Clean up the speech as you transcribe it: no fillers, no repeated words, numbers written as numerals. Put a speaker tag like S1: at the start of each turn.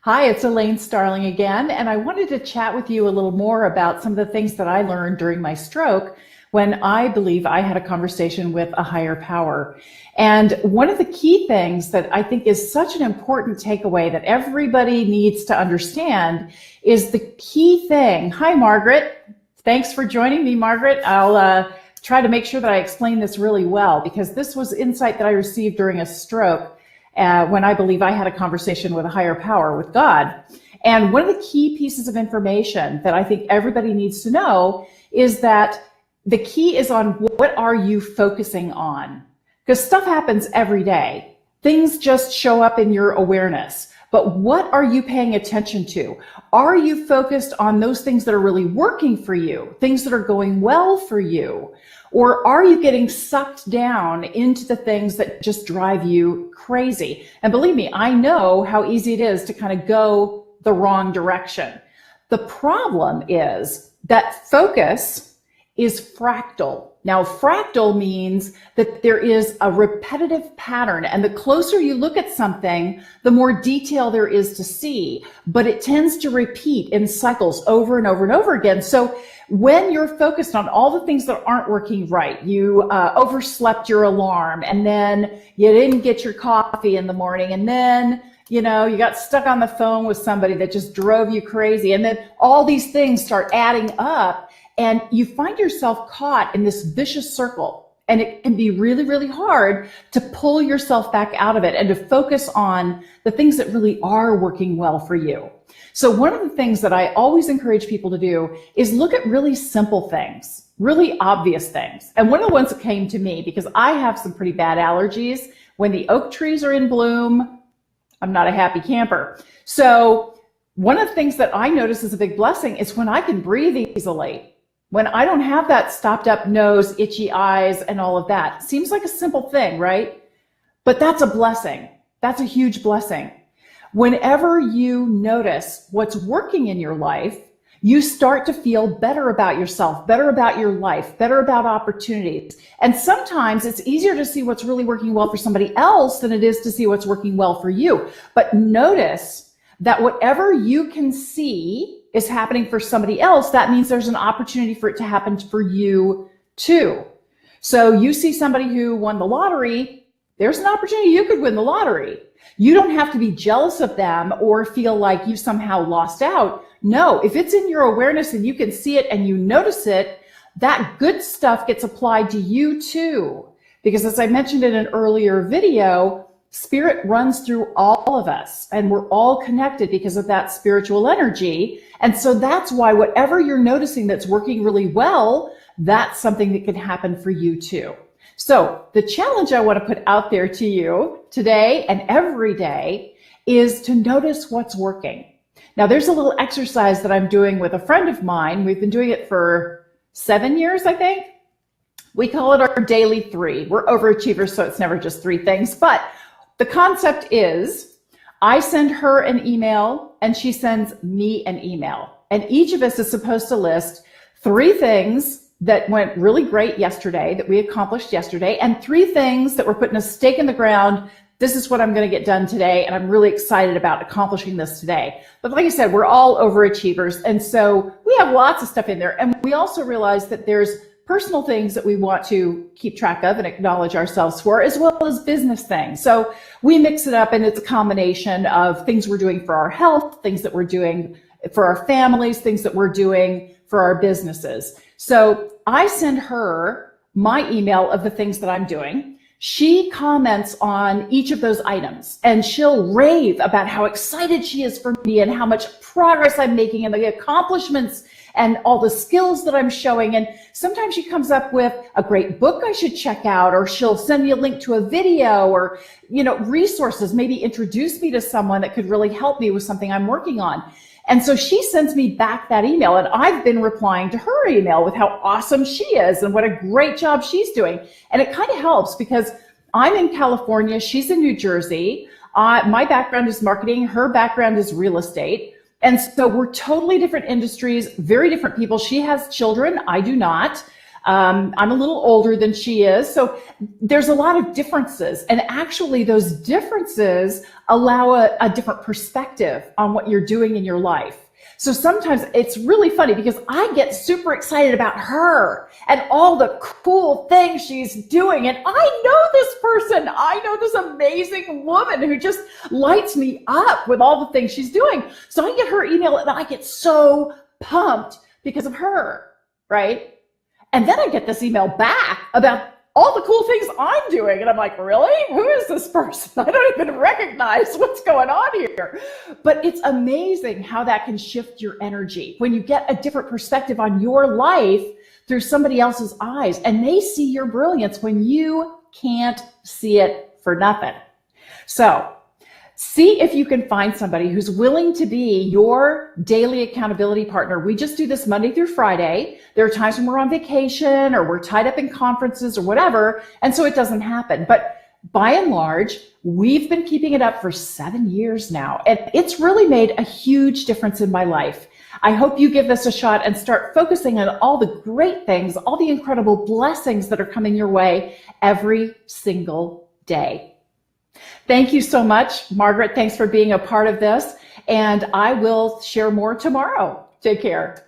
S1: Hi, it's Elaine Starling again, and I wanted to chat with you a little more about some of the things that I learned during my stroke when I believe I had a conversation with a higher power. And one of the key things that I think is such an important takeaway that everybody needs to understand is the key thing. Hi, Margaret. Thanks for joining me, Margaret. I'll try to make sure that I explain this really well because this was insight that I received during a stroke when I believe I had a conversation with a higher power, with God. And one of the key pieces of information that I think everybody needs to know is that the key is on what are you focusing on? Because stuff happens every day. Things just show up in your awareness. But what are you paying attention to? Are you focused on those things that are really working for you, things that are going well for you? Or are you getting sucked down into the things that just drive you crazy? And believe me, I know how easy it is to kind of go the wrong direction. The problem is that focus is fractal. Now, fractal means that there is a repetitive pattern, and the closer you look at something, the more detail there is to see, but it tends to repeat in cycles over and over and over again. So when you're focused on all the things that aren't working right, you overslept your alarm, and then you didn't get your coffee in the morning, and then you got stuck on the phone with somebody that just drove you crazy, and then all these things start adding up, and you find yourself caught in this vicious circle. And it can be really, really hard to pull yourself back out of it and to focus on the things that really are working well for you. So one of the things that I always encourage people to do is look at really simple things, really obvious things. And one of the ones that came to me, because I have some pretty bad allergies, when the oak trees are in bloom, I'm not a happy camper. So one of the things that I notice is a big blessing is when I can breathe easily. When I don't have that stopped up nose, itchy eyes, and all of that. Seems like a simple thing, right? But that's a blessing. That's a huge blessing. Whenever you notice what's working in your life, you start to feel better about yourself, better about your life, better about opportunities. And sometimes it's easier to see what's really working well for somebody else than it is to see what's working well for you. But notice that whatever you can see is happening for somebody else, that means there's an opportunity for it to happen for you too. So you see somebody who won the lottery, there's an opportunity you could win the lottery. You don't have to be jealous of them or feel like you somehow lost out. No, if it's in your awareness and you can see it and you notice it, that good stuff gets applied to you too. Because as I mentioned in an earlier video, Spirit runs through all of us, and we're all connected because of that spiritual energy. And so that's why whatever you're noticing that's working really well, that's something that can happen for you too. So the challenge I want to put out there to you today and every day is to notice what's working. Now, there's a little exercise that I'm doing with a friend of mine. We've been doing it for 7 years, I think. We call it our daily 3. We're overachievers, so it's never just 3 things. But the concept is I send her an email and she sends me an email. And each of us is supposed to list 3 things that went really great yesterday, that we accomplished yesterday, and 3 things that were putting a stake in the ground. This is what I'm going to get done today, and I'm really excited about accomplishing this today. But like I said, we're all overachievers, and so we have lots of stuff in there. And we also realize that there's personal things that we want to keep track of and acknowledge ourselves for, as well as business things. So we mix it up, and it's a combination of things we're doing for our health, things that we're doing for our families, things that we're doing for our businesses. So I send her my email of the things that I'm doing. She comments on each of those items, and she'll rave about how excited she is for me and how much progress I'm making and the accomplishments and all the skills that I'm showing. And sometimes she comes up with a great book I should check out, or she'll send me a link to a video, or, resources, maybe introduce me to someone that could really help me with something I'm working on. And so she sends me back that email, and I've been replying to her email with how awesome she is and what a great job she's doing. And it kind of helps because I'm in California, she's in New Jersey. My background is marketing, her background is real estate. And so we're totally different industries, very different people. She has children, I do not. I'm a little older than she is. So there's a lot of differences. And actually, those differences allow a different perspective on what you're doing in your life. So sometimes it's really funny because I get super excited about her and all the cool things she's doing. And I know this person. I know this amazing woman who just lights me up with all the things she's doing. So I get her email and I get so pumped because of her, right? And then I get this email back about all the cool things I'm doing. And I'm like, really? Who is this person? I don't even recognize what's going on here. But it's amazing how that can shift your energy when you get a different perspective on your life through somebody else's eyes. And they see your brilliance when you can't see it for nothing. So see if you can find somebody who's willing to be your daily accountability partner. We just do this Monday through Friday. There are times when we're on vacation or we're tied up in conferences or whatever, and so it doesn't happen. But by and large, we've been keeping it up for 7 years now, and it's really made a huge difference in my life. I hope you give this a shot and start focusing on all the great things, all the incredible blessings that are coming your way every single day. Thank you so much, Margaret. Thanks for being a part of this. And I will share more tomorrow. Take care.